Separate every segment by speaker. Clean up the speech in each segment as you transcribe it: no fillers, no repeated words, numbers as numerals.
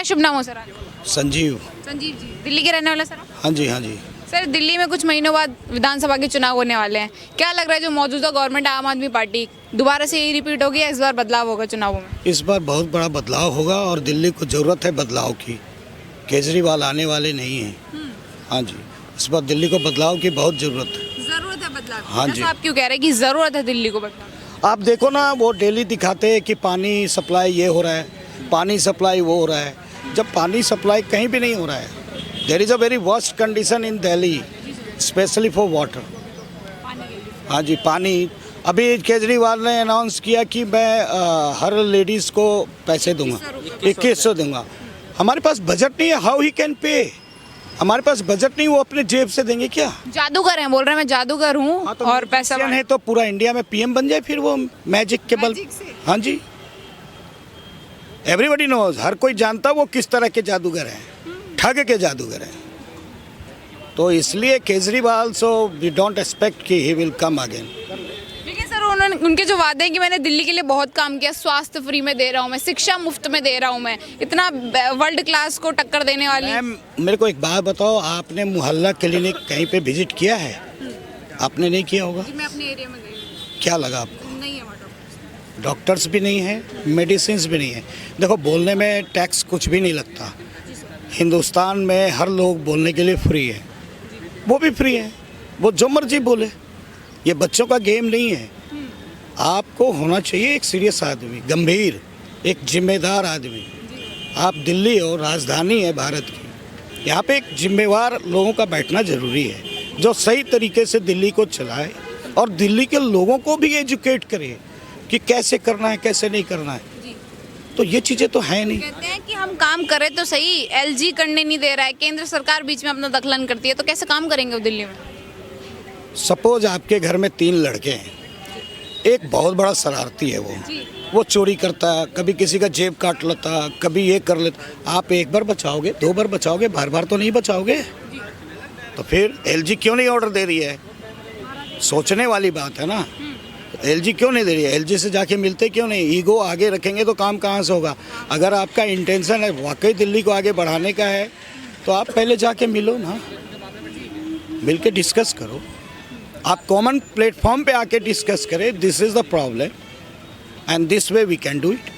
Speaker 1: क्या शुभ नाम हो सर आपका?
Speaker 2: संजीव।
Speaker 1: संजीव जी, दिल्ली के रहने वाले सर आप?
Speaker 2: हाँ जी, हाँ जी।
Speaker 1: सर, दिल्ली में कुछ महीनों बाद विधानसभा के चुनाव होने वाले हैं। क्या लग रहा है जो मौजूदा गवर्नमेंट आम आदमी पार्टी दोबारा से यही रिपीट होगी या इस बार बदलाव होगा चुनावों में?
Speaker 2: इस बार बहुत बड़ा बदलाव होगा और दिल्ली को ज़रूरत है बदलाव की। केजरीवाल आने वाले नहीं हैं। हाँ जी, इस बार दिल्ली को बदलाव की बहुत ज़रूरत है।
Speaker 1: जरूरत है बदलाव की?
Speaker 2: हाँ जी।
Speaker 1: ऐसा आप क्यों कह रहे हैं कि जरूरत है दिल्ली को बदलाव?
Speaker 2: आप देखो ना, वो डेली दिखाते हैं कि पानी सप्लाई ये हो रहा है, पानी सप्लाई वो हो रहा है, जब पानी सप्लाई कहीं भी नहीं हो रहा है। There is a very worst condition in Delhi, specially for water. हाँ जी, पानी। अभी केजरीवाल ने अनाउंस किया कि मैं हर लेडीज़ को पैसे दूंगा, 2100 दूंगा। हमारे पास बजट नहीं है, हाउ ही कैन पे? हमारे पास बजट नहीं, वो अपने जेब से देंगे क्या?
Speaker 1: जादूगर हैं, बोल रहे हैं मैं जादूगर हूँ
Speaker 2: हाँ, तो
Speaker 1: और पैसा
Speaker 2: magician है तो पूरा इंडिया में पीएम बन जाए फिर वो मैजिक के बल।
Speaker 1: Magic से?
Speaker 2: हाँ जी, एवरीबडी नोज, हर कोई जानता वो किस तरह के जादूगर हैं, ठग के जादूगर हैं। तो इसलिए Kejriwal, so we don't expect कि ही विल कम अगेन।
Speaker 1: लेकिन सर उन्होंने उनके जो वादे हैं कि मैंने दिल्ली के लिए बहुत काम किया, स्वास्थ्य फ्री में दे रहा हूँ मैं, शिक्षा मुफ्त में दे रहा हूँ मैं, इतना वर्ल्ड क्लास को टक्कर देने वाली।
Speaker 2: मैम, मेरे को एक बात बताओ, आपने मोहल्ला क्लिनिक कहीं पे विजिट किया है? आपने नहीं किया होगा।
Speaker 1: मैं अपने एरिया में गई हूँ,
Speaker 2: क्या लगा आपको?
Speaker 1: नहीं है वहाँ
Speaker 2: डॉक्टर्स भी नहीं है, मेडिसिन भी नहीं है। देखो, बोलने में टैक्स कुछ भी नहीं लगता। हिंदुस्तान में हर लोग बोलने के लिए फ्री है, वो भी फ्री है, वो जो मर्जी बोले। ये बच्चों का गेम नहीं है। आपको होना चाहिए एक सीरियस आदमी, गंभीर, एक जिम्मेदार आदमी। आप दिल्ली हो, राजधानी है भारत की, यहाँ पे एक जिम्मेवार लोगों का बैठना ज़रूरी है, जो सही तरीके से दिल्ली को चलाए और दिल्ली के लोगों को भी एजुकेट करे कि कैसे करना है, कैसे नहीं करना है। तो ये चीज़ें तो हैं नहीं।
Speaker 1: कहते हैं कि हम काम करें तो सही, एलजी करने नहीं दे रहा है, केंद्र सरकार बीच में अपना दखलन करती है, तो कैसे काम करेंगे वो दिल्ली में?
Speaker 2: सपोज आपके घर में 3 लड़के हैं, एक बहुत बड़ा शरारती है, वो चोरी करता है, कभी किसी का जेब काट लेता, कभी ये कर लेता। आप एक बार बचाओगे, 2 बार बचाओगे, बार बार तो नहीं बचाओगे। तो फिर एलजी क्यों नहीं ऑर्डर दे रही है? सोचने वाली बात है ना। एलजी क्यों नहीं दे रही है? एलजी से जाके मिलते क्यों नहीं? ईगो आगे रखेंगे तो काम कहाँ से होगा? अगर आपका इंटेंशन है वाकई दिल्ली को आगे बढ़ाने का है, तो आप पहले जाके मिलो ना, मिल के डिस्कस करो। आप कॉमन प्लेटफॉर्म पे आके डिस्कस करें, this is the problem and this way we can do it.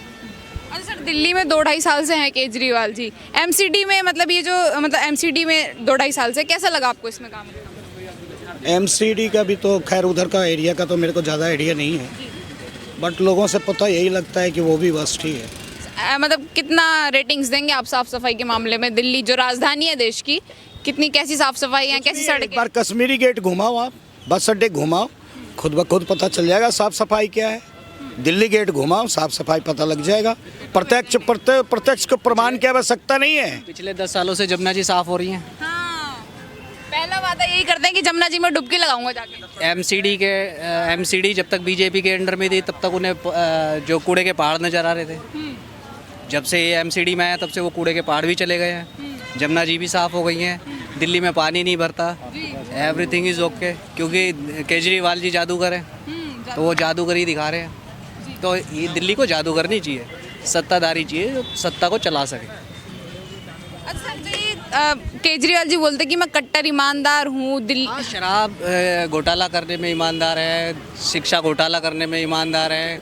Speaker 1: अच्छा सर, दिल्ली में 2-2.5 साल से हैं केजरीवाल जी, एमसीडी में मतलब ये जो एमसीडी में 2-2.5 साल से, कैसा लगा आपको इसमें काम करना?
Speaker 2: एमसीडी का भी तो खैर उधर का एरिया का तो मेरे को ज़्यादा आइडिया नहीं है, बट लोगों से पता यही लगता है कि वो भी वर्स्ट ही है।
Speaker 1: मतलब कितना रेटिंग्स देंगे आप साफ सफाई के मामले में? दिल्ली जो राजधानी है देश की, कितनी कैसी साफ सफाई है, कैसी
Speaker 2: एक
Speaker 1: सड़कें?
Speaker 2: बार कश्मीरी गेट घुमाओ, आप बस अड्डे घुमाओ, खुद ब खुद पता चल जाएगा साफ सफाई क्या है। दिल्ली गेट घुमाओ, साफ सफाई पता लग जाएगा। प्रत्यक्ष को प्रमाण की आवश्यकता नहीं है।
Speaker 3: पिछले 10 सालों से जमुना जी साफ हो रही हैं।
Speaker 1: हाँ, पहला वादा यही करते हैं कि जमुना जी में डुबकी लगाऊंगा जाके।
Speaker 3: एमसीडी जब तक बीजेपी के अंडर में थी तब तक उन्हें जो कूड़े के पहाड़ नजर आ रहे थे। जब से ये एमसीडी में आया तब से वो कूड़े के पहाड़ भी चले गए हैं। जमुना जी भी साफ हो गई हैं, दिल्ली में पानी नहीं भरता, एवरीथिंग इज़ ओके, क्योंकि केजरीवाल जी जादूगर हैं, तो वो जादूगरी दिखा रहे हैं। तो ये दिल्ली को जादूगर नहीं चाहिए, सत्ताधारी चाहिए जो सत्ता को चला सके।
Speaker 1: अच्छा जी, केजरीवाल जी बोलते कि मैं कट्टर ईमानदार हूँ दिल्ली।
Speaker 3: शराब घोटाला करने में ईमानदार है, शिक्षा घोटाला करने में ईमानदार है,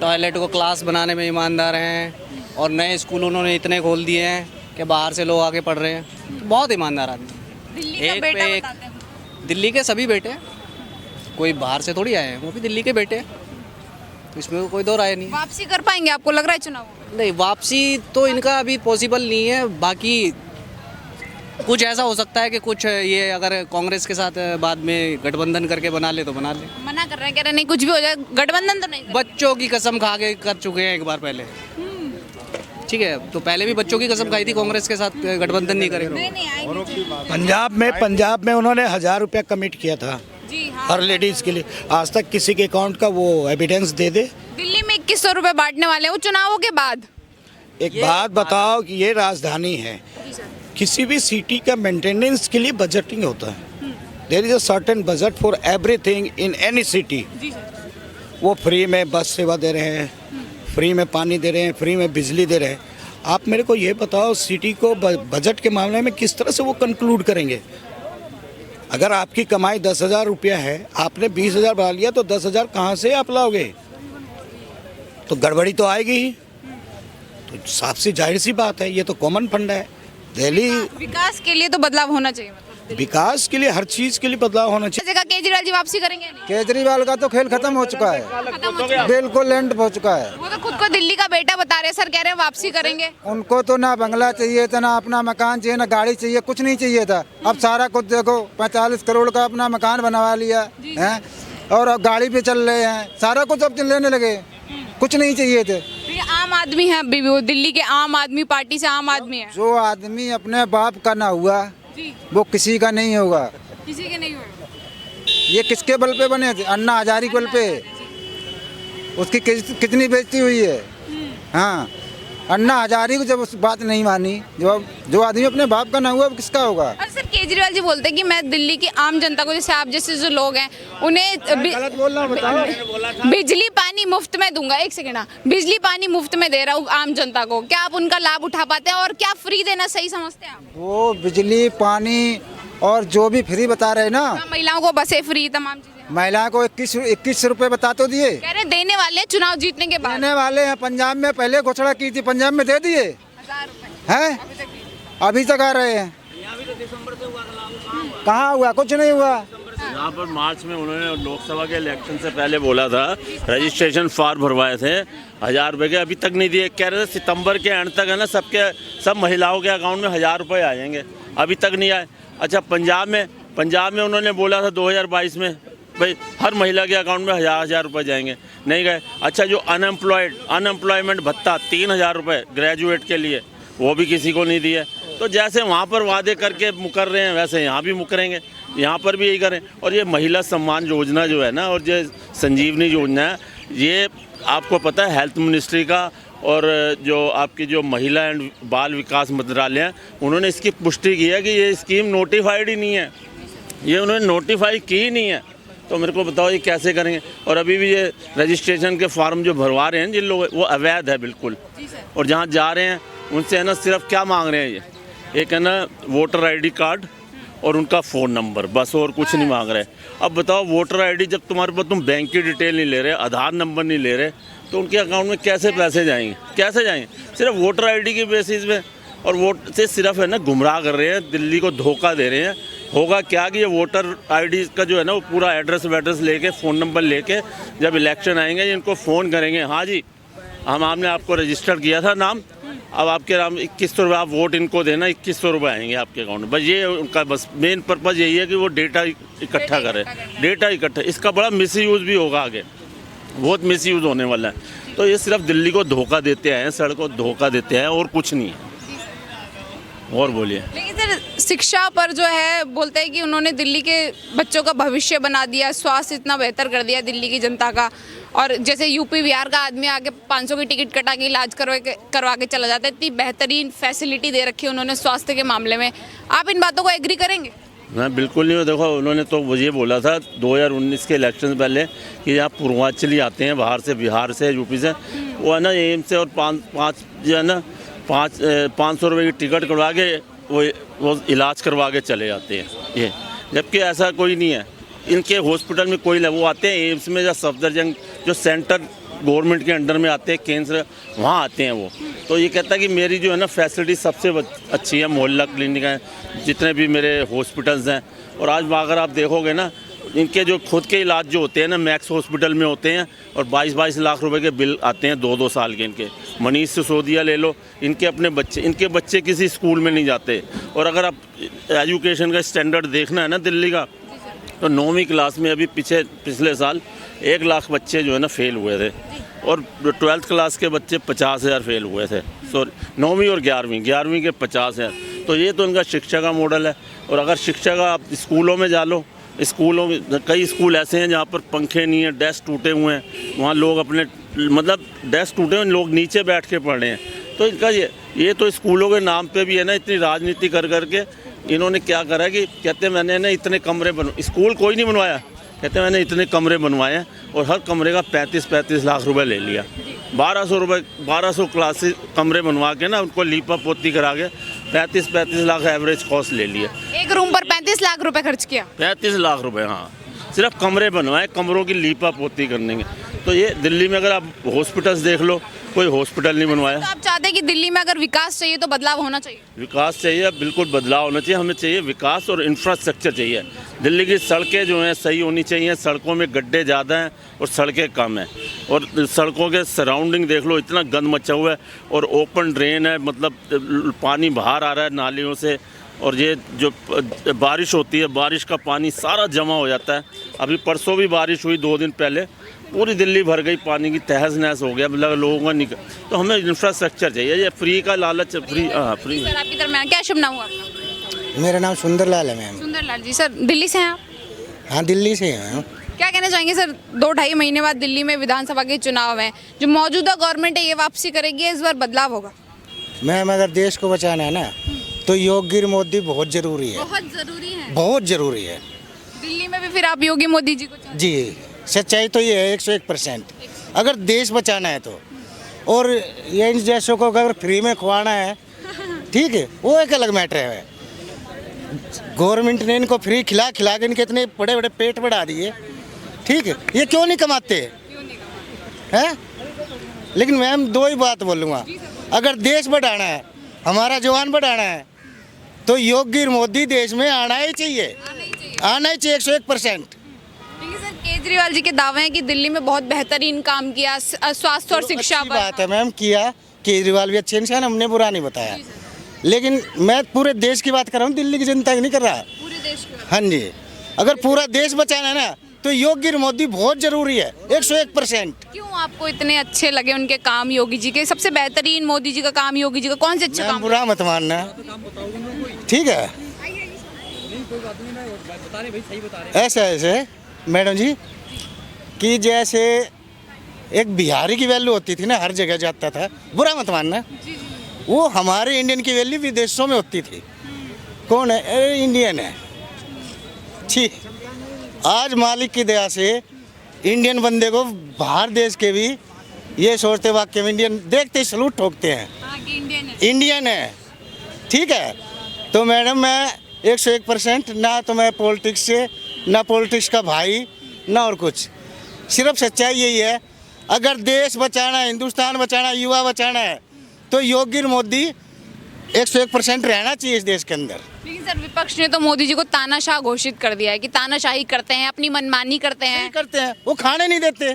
Speaker 3: टॉयलेट को क्लास बनाने में ईमानदार हैं, और नए स्कूल उन्होंने इतने खोल दिए हैं कि बाहर से लोग आके पढ़ रहे हैं। तो बहुत ईमानदार आदमी।
Speaker 1: दिल्ली का बेटा बताते हैं।
Speaker 3: दिल्ली के सभी बेटे हैं, कोई बाहर से थोड़ी आए हैं, वो भी दिल्ली के बेटे हैं, तो इसमें कोई दो राय नहीं।
Speaker 1: वापसी कर पाएंगे आपको लग रहा है चुनाव?
Speaker 3: नहीं, वापसी तो इनका अभी पॉसिबल नहीं है। बाकी कुछ ऐसा हो सकता है कि कुछ ये अगर कांग्रेस के साथ बाद में गठबंधन करके बना ले तो बना ले।
Speaker 1: मना कर रहे हैं, कह रहे नहीं कुछ भी हो जाए, गठबंधन तो नहीं।
Speaker 3: बच्चों की कसम खा के कर चुके हैं एक बार पहले, ठीक है, तो पहले भी बच्चों की कसम खाई थी कांग्रेस के साथ गठबंधन नहीं करेंगे।
Speaker 2: पंजाब में उन्होंने 1000 रुपया कमिट किया था
Speaker 1: जी हाँ।
Speaker 2: हर लेडीज़ के लिए। आज तक किसी के अकाउंट का वो एविडेंस दे दे।
Speaker 1: दिल्ली में 2100 रुपए बांटने वाले हैं वो चुनावों के बाद।
Speaker 2: एक बात बताओ कि ये राजधानी है, किसी भी सिटी का मेंटेनेंस के लिए बजटिंग होता है। There is a certain budget for everything in any city. वो फ्री में बस सेवा दे रहे हैं, फ्री में पानी दे रहे हैं, फ्री में बिजली दे रहे हैं। आप मेरे को ये बताओ सिटी को बजट के मामले में किस तरह से वो कंक्लूड करेंगे। अगर आपकी कमाई 10,000 रुपया है, आपने 20,000 बढ़ा लिया तो 10,000 कहाँ से आप लाओगे? तो गड़बड़ी तो आएगी ही। तो साफ सी जाहिर सी बात है, ये तो कॉमन फंड है। दिल्ली
Speaker 1: विकास के लिए तो बदलाव होना चाहिए, मतलब
Speaker 2: विकास के लिए हर चीज के लिए बदलाव होना चाहिए।
Speaker 1: जगह केजरीवाल जी वापसी करेंगे या नहीं?
Speaker 4: केजरीवाल का तो खेल खत्म हो चुका है,
Speaker 1: खत्म हो चुका है।
Speaker 4: बिल्कुल एंड हो चुका है।
Speaker 1: वो तो खुद को दिल्ली का बेटा बता रहे हैं, सर कह रहे हैं वापसी करेंगे।
Speaker 4: उनको तो ना बंगला चाहिए था, ना अपना मकान चाहिए, ना गाड़ी चाहिए, कुछ नहीं चाहिए था। अब सारा कुछ देखो, 45 करोड़ का अपना मकान बनवा लिया है और अब गाड़ी पे चल रहे हैं, सारा कुछ अब लेने लगे, कुछ नहीं चाहिए थे।
Speaker 1: तो ये आम आदमी है, अभी भी वो दिल्ली के आम आदमी पार्टी से आम आदमी है।
Speaker 4: जो आदमी अपने बाप का ना हुआ
Speaker 1: जी,
Speaker 4: वो किसी का नहीं होगा।
Speaker 1: किसी के नहीं हुए।
Speaker 4: ये किसके बल पे बने थे? अन्ना हजारी के बल पे। उसकी कितनी बेइज्जती हुई है। हाँ, अन्ना हजारी को जब उस बात नहीं मानी, जो आदमी अपने बाप का ना हुआ वो किसका होगा?
Speaker 1: और सर केजरीवाल जी बोलते हैं कि मैं दिल्ली की आम जनता को, जैसे आप जैसे जो लोग हैं उन्हें
Speaker 4: गलत बोल रहा हूँ, बताओ।
Speaker 1: बिजली पानी मुफ्त में दूंगा। एक सेकंड, बिजली पानी मुफ्त में दे रहा हूँ आम जनता को, क्या आप उनका लाभ उठा पाते हैं? और क्या फ्री देना सही समझते हैं आप?
Speaker 4: वो बिजली पानी और जो भी फ्री बता रहे ना,
Speaker 1: महिलाओं को बसें फ्री, तमाम चीजें
Speaker 4: महिला को 21 रुपए बता तो दिए।
Speaker 1: कह रहे देने वाले हैं चुनाव जीतने के बाद।
Speaker 4: देने वाले हैं। पंजाब में पहले घोषणा की थी, पंजाब में दे दिए
Speaker 1: 1000 रुपए
Speaker 4: हैं, अभी तक आ रहे हैं। कहाँ हुआ? कुछ नहीं हुआ।
Speaker 5: यहाँ पर मार्च में उन्होंने लोकसभा के इलेक्शन से पहले बोला था, रजिस्ट्रेशन फॉर्म भरवाए थे 1,000 रुपये के, अभी तक नहीं दिए। कह रहे थे सितंबर के एंड तक है ना सब महिलाओं के अकाउंट में 1,000 रुपये आ जाएंगे, अभी तक नहीं आए। अच्छा, पंजाब में उन्होंने बोला था 2022 में भाई हर महिला के अकाउंट में 1,000 रुपये जाएंगे, नहीं गए। अच्छा, जो अनएम्प्लॉयमेंट भत्ता 3,000 रुपये ग्रेजुएट के लिए, वो भी किसी को नहीं दिए। तो जैसे वहाँ पर वादे करके मुकर रहे हैं, वैसे यहाँ भी मुकरेंगे, यहाँ पर भी यही करें। और ये महिला सम्मान योजना जो है ना, और जो संजीवनी योजना है, ये आपको पता है हेल्थ मिनिस्ट्री का और जो आपकी जो महिला एंड बाल विकास मंत्रालय है, उन्होंने इसकी पुष्टि की है कि ये स्कीम नोटिफाइड ही नहीं है, ये उन्होंने नोटिफाई की ही नहीं है। तो मेरे को बताओ ये कैसे करेंगे? और अभी भी ये रजिस्ट्रेशन के फॉर्म जो भरवा रहे हैं जिन लोग, वो अवैध है बिल्कुल। और जहाँ जा रहे हैं उनसे है ना सिर्फ क्या मांग रहे हैं, ये एक है ना वोटर आईडी कार्ड और उनका फ़ोन नंबर, बस, और कुछ नहीं मांग रहे। अब बताओ वोटर आईडी जब तुम्हारे पास, तुम बैंक की डिटेल नहीं ले रहे, आधार नंबर नहीं ले रहे, तो उनके अकाउंट में कैसे पैसे जाएंगे? कैसे जाएंगे? सिर्फ वोटर आईडी की बेसिस पे, और वोट से सिर्फ है ना गुमराह कर रहे हैं, दिल्ली को धोखा दे रहे हैं। होगा क्या कि ये वोटर आईडी का जो है ना वो पूरा एड्रेस वेड्रेस लेके, फ़ोन नंबर लेके, जब इलेक्शन आएंगे इनको फ़ोन करेंगे, हाँ जी हमने आपको रजिस्टर किया था नाम, अब आपके नाम 2100 रुपये, आप वोट इनको देना, 2100 रुपये आएंगे आपके अकाउंट में। बस ये उनका बस मेन पर्पज़ यही है कि वो डेटा इकट्ठा करें, डेटा इकट्ठा। इसका बड़ा मिसयूज़ भी होगा आगे, बहुत मिसयूज़ होने वाला है। तो ये सिर्फ दिल्ली को धोखा देते हैं, सड़कों को धोखा देते हैं, और कुछ नहीं है। और बोलिए।
Speaker 1: लेकिन सर शिक्षा पर जो है बोलते हैं कि उन्होंने दिल्ली के बच्चों का भविष्य बना दिया, स्वास्थ्य इतना बेहतर कर दिया दिल्ली की जनता का। और जैसे यूपी बिहार का आदमी आके 500 की टिकट कटा के इलाज करवा के चला जाता है, इतनी बेहतरीन फैसिलिटी दे रखी है उन्होंने स्वास्थ्य के मामले में। आप इन बातों को एग्री करेंगे?
Speaker 5: मैं बिल्कुल नहीं। देखो उन्होंने तो ये बोला था 2019 के इलेक्शन पहले कि यहाँ पूर्वांचली आते हैं बाहर से, बिहार से, यूपी से, वो है ना एम्स से और पाँच जो है ना 500 रुपये की टिकट करवा के वो इलाज करवा के चले जाते हैं ये, जबकि ऐसा कोई नहीं है। इनके हॉस्पिटल में कोई वो आते हैं एम्स में या सफदरजंग जो सेंटर गवर्नमेंट के अंडर में आते हैं, केंद्र, वहाँ आते हैं वो। तो ये कहता है कि मेरी जो है ना फैसिलिटी सबसे अच्छी है, मोहल्ला क्लिनिक है, जितने भी मेरे हॉस्पिटल्स हैं। और आज अगर आप देखोगे ना, इनके जो खुद के इलाज जो होते हैं ना मैक्स हॉस्पिटल में होते हैं, और 22-22 लाख रुपए के बिल आते हैं 2-2 साल के इनके। मनीष सिसोदिया ले लो, इनके बच्चे किसी स्कूल में नहीं जाते। और अगर आप एजुकेशन का स्टैंडर्ड देखना है ना दिल्ली का, तो 9वीं क्लास में अभी पिछले साल 1 लाख बच्चे जो है ना फेल हुए थे, और 12th क्लास के बच्चे 50,000 फेल हुए थे। सॉरी, 9वीं और 11वीं के 50,000। तो ये तो इनका शिक्षा का मॉडल है। और अगर शिक्षा का आप स्कूलों में जा लो, स्कूलों में कई स्कूल ऐसे हैं जहाँ पर पंखे नहीं हैं, डेस्क टूटे हुए हैं, वहाँ लोग अपने मतलब डेस्क टूटे हुए लोग नीचे बैठ के पढ़ रहे हैं। तो इनका ये तो स्कूलों के नाम पे भी है ना इतनी राजनीति कर करके इन्होंने क्या करा कि कहते हैं मैंने ना इतने कमरे स्कूल कोई नहीं बनवाया, कहते हैं मैंने इतने कमरे बनवाए हैं और हर कमरे का 35-35 लाख रुपए ले लिया। 1200 क्लासेस कमरे बनवा के ना उनको लीपा पोती करा के 35-35 लाख एवरेज कॉस्ट ले लिया।
Speaker 1: एक रूम पर 35 लाख रुपए खर्च किया।
Speaker 5: 35 लाख रुपए, हाँ, सिर्फ कमरे बनवाए, कमरों की लीपा पोती करने के। तो ये दिल्ली में अगर आप हॉस्पिटल्स देख लो, कोई हॉस्पिटल नहीं बनवाया।
Speaker 1: तो आप चाहते हैं कि दिल्ली में अगर विकास चाहिए तो बदलाव होना चाहिए?
Speaker 5: विकास चाहिए, बिल्कुल बदलाव होना चाहिए। हमें चाहिए विकास और इंफ्रास्ट्रक्चर चाहिए। दिल्ली की सड़कें जो हैं सही होनी चाहिए। सड़कों में गड्ढे ज़्यादा हैं और सड़कें कम हैं। और सड़कों के सराउंडिंग देख लो, इतना गंद मचा हुआ है और ओपन ड्रेन है, मतलब पानी बाहर आ रहा है नालियों से। और ये जो बारिश होती है, बारिश का पानी सारा जमा हो जाता है। अभी परसों भी बारिश हुई 2 दिन पहले, पूरी दिल्ली भर गई, पानी की तहस नहस हो गया, मतलब लोगों का निकल। तो हमें इंफ्रास्ट्रक्चर चाहिए। ये फ्री का लालच, फ्री, हाँ फ्री।
Speaker 1: सर आपकी तरफ में क्या शुभ नाम हुआ आपका?
Speaker 4: मेरा नाम सुंदरलाल है मैम।
Speaker 1: सुंदरलाल जी, सर दिल्ली से हैं आप?
Speaker 4: हाँ, दिल्ली से हैं।
Speaker 1: क्या कहना चाहेंगे सर, 2-2.5 महीने बाद दिल्ली में विधानसभा के चुनाव हैं, जो मौजूदा गवर्नमेंट है ये वापसी करेगी, इस बार बदलाव होगा?
Speaker 4: मैम, अगर देश को बचाना है ना तो योगी मोदी बहुत ज़रूरी है।
Speaker 1: बहुत जरूरी है।
Speaker 4: बहुत ज़रूरी है।
Speaker 1: दिल्ली में भी फिर आप योगी मोदी जी को चाहते हैं?
Speaker 4: जी, सच्चाई तो ये है 101%। अगर देश बचाना है तो, और ये इन जैसों को अगर फ्री में खुआना है, ठीक है, वो एक अलग मैटर है। गवर्नमेंट ने इनको फ्री खिला खिला के इनके इतने बड़े बड़े पेट बढ़ा दिए, ठीक है, ये क्यों नहीं कमाते हैं? लेकिन मैम 2 ही बात बोलूँगा, अगर देश बढ़ाना है, हमारा जवान बढ़ाना है, तो योगी मोदी देश में आना ही चाहिए। आना ही चाहिए 101%।
Speaker 1: देखिए सर, केजरीवाल जी के दावे हैं कि दिल्ली में बहुत बेहतरीन काम किया स्वास्थ्य और शिक्षा
Speaker 4: अच्छी
Speaker 1: पर।
Speaker 4: बात है मैम, किया। केजरीवाल भी अच्छे इंसान, हमने बुरा नहीं बताया। लेकिन मैं पूरे देश की बात कर रहा हूँ, दिल्ली की जनता की नहीं कर रहा।
Speaker 1: पूरे देश को।
Speaker 4: हाँ जी, अगर पूरा देश बचाना है ना तो योगी मोदी बहुत जरूरी है, 101%।
Speaker 1: क्यों आपको इतने अच्छे लगे उनके काम? योगी जी के सबसे बेहतरीन मोदी जी का काम, योगी जी का कौन से अच्छे
Speaker 4: मैम,
Speaker 1: काम?
Speaker 4: बुरा मत मानना, ठीक है? ऐसे मैडम जी कि जैसे एक बिहारी की वैल्यू होती थी ना, हर जगह जाता था, बुरा मत मानना, वो हमारे इंडियन की वैल्यू विदेशों में होती थी। कौन है? अरे इंडियन है, ठीक। आज मालिक की दया से इंडियन बंदे को बाहर देश के भी ये सोचते वाकई में इंडियन देखते ही सलूट ठोकते हैं, इंडियन है, ठीक है? तो मैडम मैं 101%, ना तो मैं पॉलिटिक्स से, ना पॉलिटिक्स का भाई, ना और कुछ। सिर्फ सच्चाई यही है, अगर देश बचाना है, हिंदुस्तान बचाना है, युवा बचाना है, तो योगी मोदी 101% रहना चाहिए इस देश के अंदर।
Speaker 1: लेकिन सर विपक्ष ने तो मोदी जी को तानाशाह घोषित कर दिया है कि तानाशाही करते हैं, अपनी मनमानी करते हैं।
Speaker 4: नहीं करते हैं, वो खाने नहीं देते,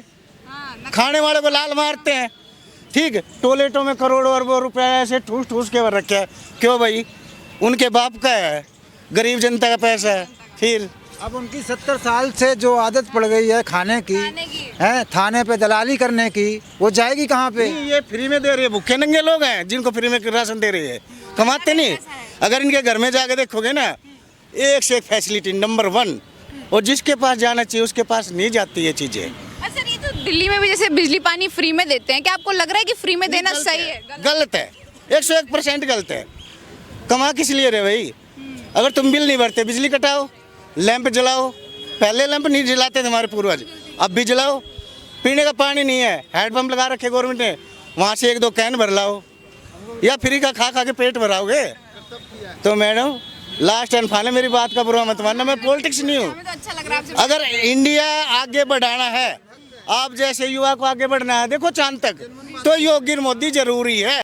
Speaker 4: खाने वाले को लाल मारते हैं, ठीक है? टॉयलेटों में करोड़ों अरबों रुपए ऐसे ठूस ठूस के रखे हैं। क्यों भाई? उनके बाप का है, गरीब जनता का पैसा है। फिर
Speaker 6: अब उनकी 70 साल से जो आदत पड़ गई है खाने की, है थाने पे दलाली करने की, वो जाएगी कहाँ पे?
Speaker 4: ये फ्री में दे रही है, भूखे नंगे लोग हैं जिनको फ्री में राशन दे रही है, कमाते नहीं। अगर इनके घर में जाके देखोगे ना, एक से एक फैसिलिटी नंबर 1, और जिसके पास जाना चाहिए उसके पास नहीं जाती ये चीज़ें।
Speaker 1: अच्छा, ये तो दिल्ली में भी जैसे बिजली पानी फ्री में देते हैं, क्या आपको लग रहा है कि फ्री में देना सही है?
Speaker 4: गलत है, 101% गलत है। कमा किस लिए रहे भाई? अगर तुम बिल नहीं भरते, बिजली कटाओ, लैंप जलाओ। पहले लैंप नहीं जलाते थे हमारे पूर्वज, अब भी जलाओ। पीने का पानी नहीं है, हैंडपंप लगा रखे गवर्नमेंट ने, वहाँ से 1-2 कैन भर लाओ, या फ्री का खा खा के पेट भराओगे? तो मैडम लास्ट एंड फाइनल, मेरी बात का बुरा मत मानना, मैं पॉलिटिक्स नहीं हूँ।
Speaker 1: तो अच्छा लग रहा है
Speaker 4: अगर इंडिया आगे बढ़ाना है, आप जैसे युवा को आगे बढ़ना है, देखो चांद तक, तो योगी मोदी जरूरी है।